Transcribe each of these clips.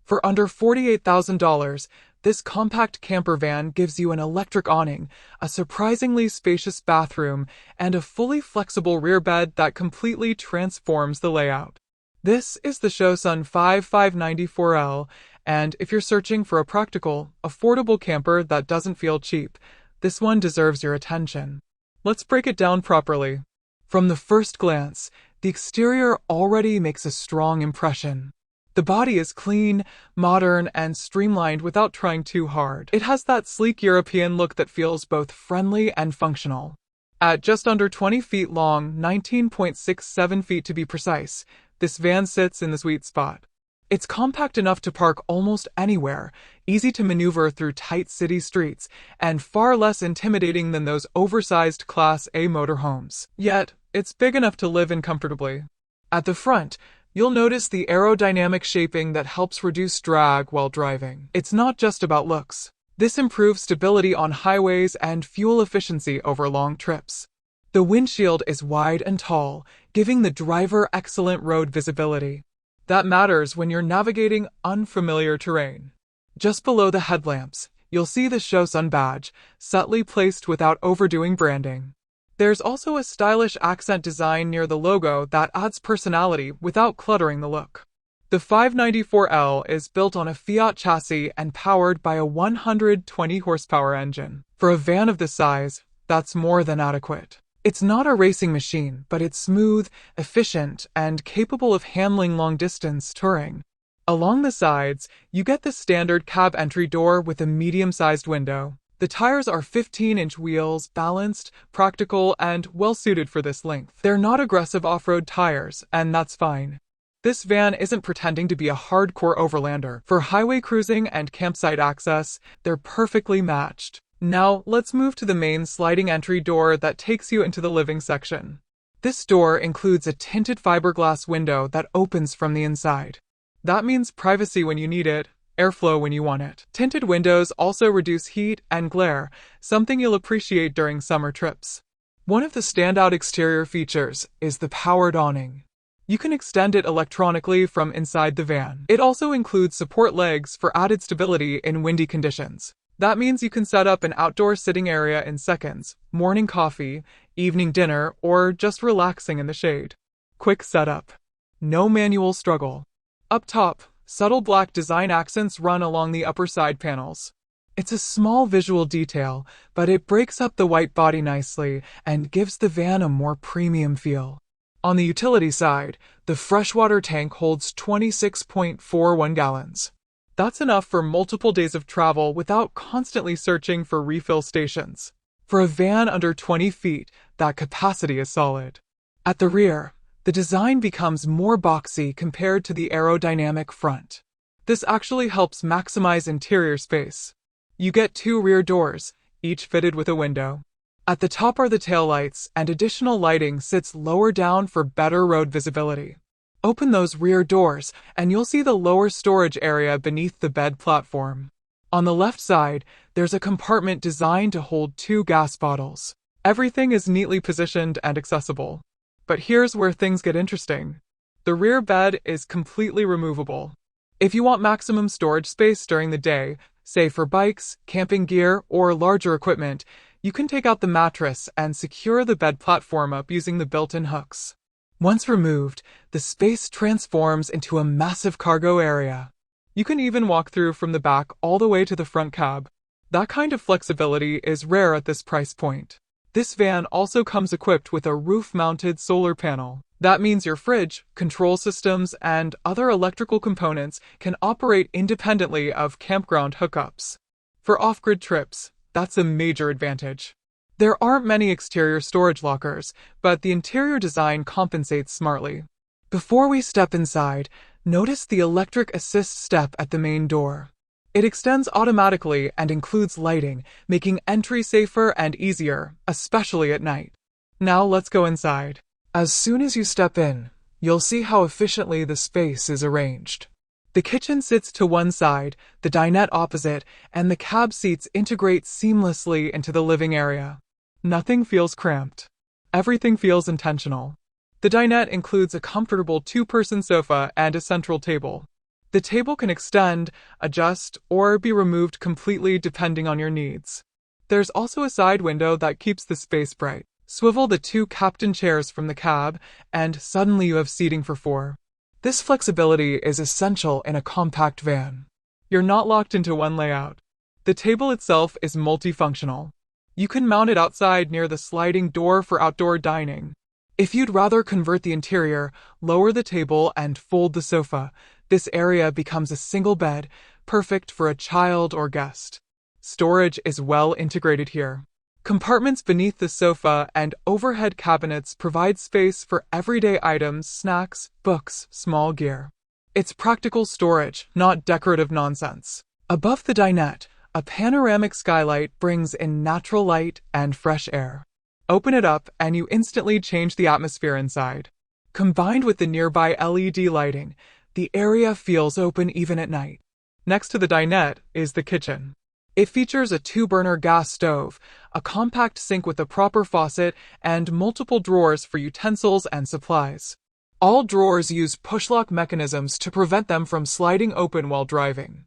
For under $48,000, this compact camper van gives you an electric awning, a surprisingly spacious bathroom, and a fully flexible rear bed that completely transforms the layout. This is the Chausson V594L, and if you're searching for a practical, affordable camper that doesn't feel cheap, this one deserves your attention. Let's break it down properly. From the first glance, the exterior already makes a strong impression. The body is clean, modern, and streamlined without trying too hard. It has that sleek European look that feels both friendly and functional. At just under 20 feet long, 19.67 feet to be precise, this van sits in the sweet spot. It's compact enough to park almost anywhere, easy to maneuver through tight city streets, and far less intimidating than those oversized Class A motorhomes. Yet, it's big enough to live in comfortably. At the front, you'll notice the aerodynamic shaping that helps reduce drag while driving. It's not just about looks. This improves stability on highways and fuel efficiency over long trips. The windshield is wide and tall, giving the driver excellent road visibility. That matters when you're navigating unfamiliar terrain. Just below the headlamps, you'll see the Chausson badge, subtly placed without overdoing branding. There's also a stylish accent design near the logo that adds personality without cluttering the look. The 594L is built on a Fiat chassis and powered by a 120 horsepower engine. For a van of this size, that's more than adequate. It's not a racing machine, but it's smooth, efficient, and capable of handling long-distance touring. Along the sides, you get the standard cab entry door with a medium-sized window. The tires are 15-inch wheels, balanced, practical, and well-suited for this length. They're not aggressive off-road tires, and that's fine. This van isn't pretending to be a hardcore overlander. For highway cruising and campsite access, they're perfectly matched. Now, let's move to the main sliding entry door that takes you into the living section. This door includes a tinted fiberglass window that opens from the inside. That means privacy when you need it, airflow when you want it. Tinted windows also reduce heat and glare, something you'll appreciate during summer trips. One of the standout exterior features is the powered awning. You can extend it electronically from inside the van. It also includes support legs for added stability in windy conditions. That means you can set up an outdoor sitting area in seconds, morning coffee, evening dinner, or just relaxing in the shade. Quick setup. No manual struggle. Up top, subtle black design accents run along the upper side panels. It's a small visual detail, but it breaks up the white body nicely and gives the van a more premium feel. On the utility side, the freshwater tank holds 26.41 gallons. That's enough for multiple days of travel without constantly searching for refill stations. For a van under 20 feet, that capacity is solid. At the rear, the design becomes more boxy compared to the aerodynamic front. This actually helps maximize interior space. You get 2 rear doors, each fitted with a window. At the top are the taillights, and additional lighting sits lower down for better road visibility. Open those rear doors, and you'll see the lower storage area beneath the bed platform. On the left side, there's a compartment designed to hold 2 gas bottles. Everything is neatly positioned and accessible. But here's where things get interesting. The rear bed is completely removable. If you want maximum storage space during the day, say for bikes, camping gear, or larger equipment, you can take out the mattress and secure the bed platform up using the built-in hooks. Once removed, the space transforms into a massive cargo area. You can even walk through from the back all the way to the front cab. That kind of flexibility is rare at this price point. This van also comes equipped with a roof-mounted solar panel. That means your fridge, control systems, and other electrical components can operate independently of campground hookups. For off-grid trips, that's a major advantage. There aren't many exterior storage lockers, but the interior design compensates smartly. Before we step inside, notice the electric assist step at the main door. It extends automatically and includes lighting, making entry safer and easier, especially at night. Now let's go inside. As soon as you step in, you'll see how efficiently the space is arranged. The kitchen sits to one side, the dinette opposite, and the cab seats integrate seamlessly into the living area. Nothing feels cramped. Everything feels intentional. The dinette includes a comfortable 2-person sofa and a central table. The table can extend, adjust, or be removed completely depending on your needs. There's also a side window that keeps the space bright. Swivel the 2 captain chairs from the cab, and suddenly you have seating for 4. This flexibility is essential in a compact van. You're not locked into one layout. The table itself is multifunctional. You can mount it outside near the sliding door for outdoor dining. If you'd rather convert the interior, lower the table and fold the sofa. This area becomes a single bed, perfect for a child or guest. Storage is well integrated here. Compartments beneath the sofa and overhead cabinets provide space for everyday items, snacks, books, small gear. It's practical storage, not decorative nonsense. Above the dinette, a panoramic skylight brings in natural light and fresh air. Open it up and you instantly change the atmosphere inside. Combined with the nearby LED lighting, the area feels open even at night. Next to the dinette is the kitchen. It features a 2-burner gas stove, a compact sink with a proper faucet, and multiple drawers for utensils and supplies. All drawers use push-lock mechanisms to prevent them from sliding open while driving.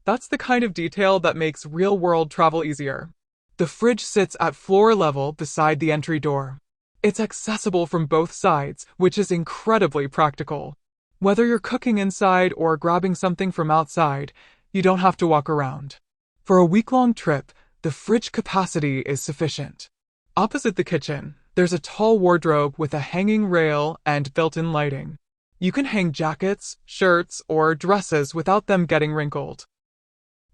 That's the kind of detail that makes real-world travel easier. The fridge sits at floor level beside the entry door. It's accessible from both sides, which is incredibly practical. Whether you're cooking inside or grabbing something from outside, you don't have to walk around. For a week-long trip, the fridge capacity is sufficient. Opposite the kitchen, there's a tall wardrobe with a hanging rail and built-in lighting. You can hang jackets, shirts, or dresses without them getting wrinkled.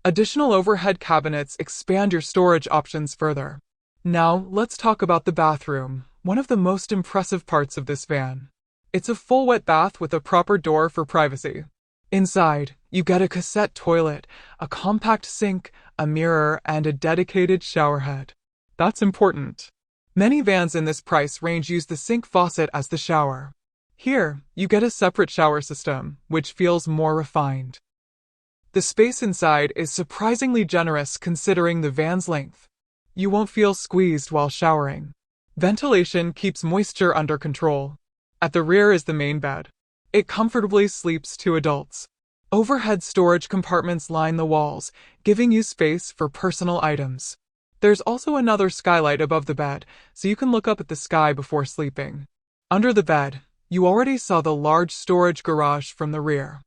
Additional overhead cabinets expand your storage options further. Now, let's talk about the bathroom, one of the most impressive parts of this van. It's a full wet bath with a proper door for privacy. Inside, you get a cassette toilet, a compact sink, a mirror, and a dedicated shower head. That's important. Many vans in this price range use the sink faucet as the shower. Here, you get a separate shower system, which feels more refined. The space inside is surprisingly generous considering the van's length. You won't feel squeezed while showering. Ventilation keeps moisture under control. At the rear is the main bed. It comfortably sleeps 2 adults. Overhead storage compartments line the walls, giving you space for personal items. There's also another skylight above the bed, so you can look up at the sky before sleeping. Under the bed, you already saw the large storage garage from the rear.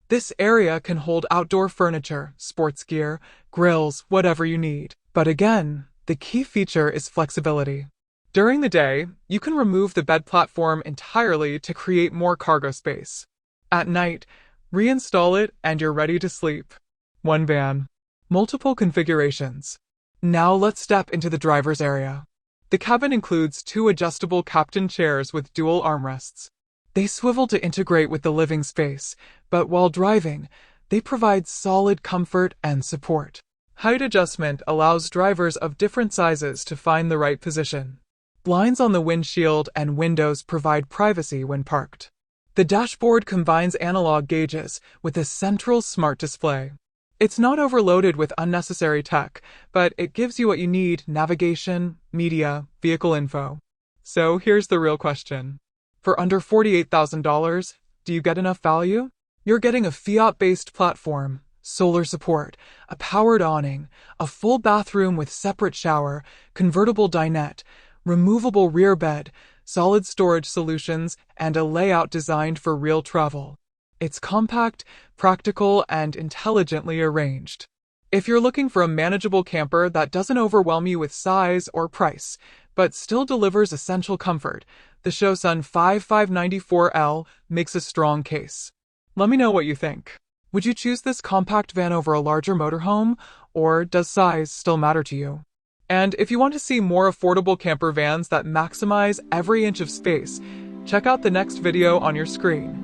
This area can hold outdoor furniture, sports gear, grills, whatever you need. But again, the key feature is flexibility. During the day, you can remove the bed platform entirely to create more cargo space. At night, reinstall it and you're ready to sleep. One van. Multiple configurations. Now let's step into the driver's area. The cabin includes 2 adjustable captain chairs with dual armrests. They swivel to integrate with the living space, but while driving, they provide solid comfort and support. Height adjustment allows drivers of different sizes to find the right position. Blinds on the windshield and windows provide privacy when parked. The dashboard combines analog gauges with a central smart display. It's not overloaded with unnecessary tech, but it gives you what you need: navigation, media, vehicle info. So here's the real question. For under $48,000, do you get enough value? You're getting a Fiat-based platform, solar support, a powered awning, a full bathroom with separate shower, convertible dinette, removable rear bed, solid storage solutions, and a layout designed for real travel. It's compact, practical, and intelligently arranged. If you're looking for a manageable camper that doesn't overwhelm you with size or price, but still delivers essential comfort, the Chausson V594L makes a strong case. Let me know what you think. Would you choose this compact van over a larger motorhome, or does size still matter to you? And if you want to see more affordable camper vans that maximize every inch of space, check out the next video on your screen.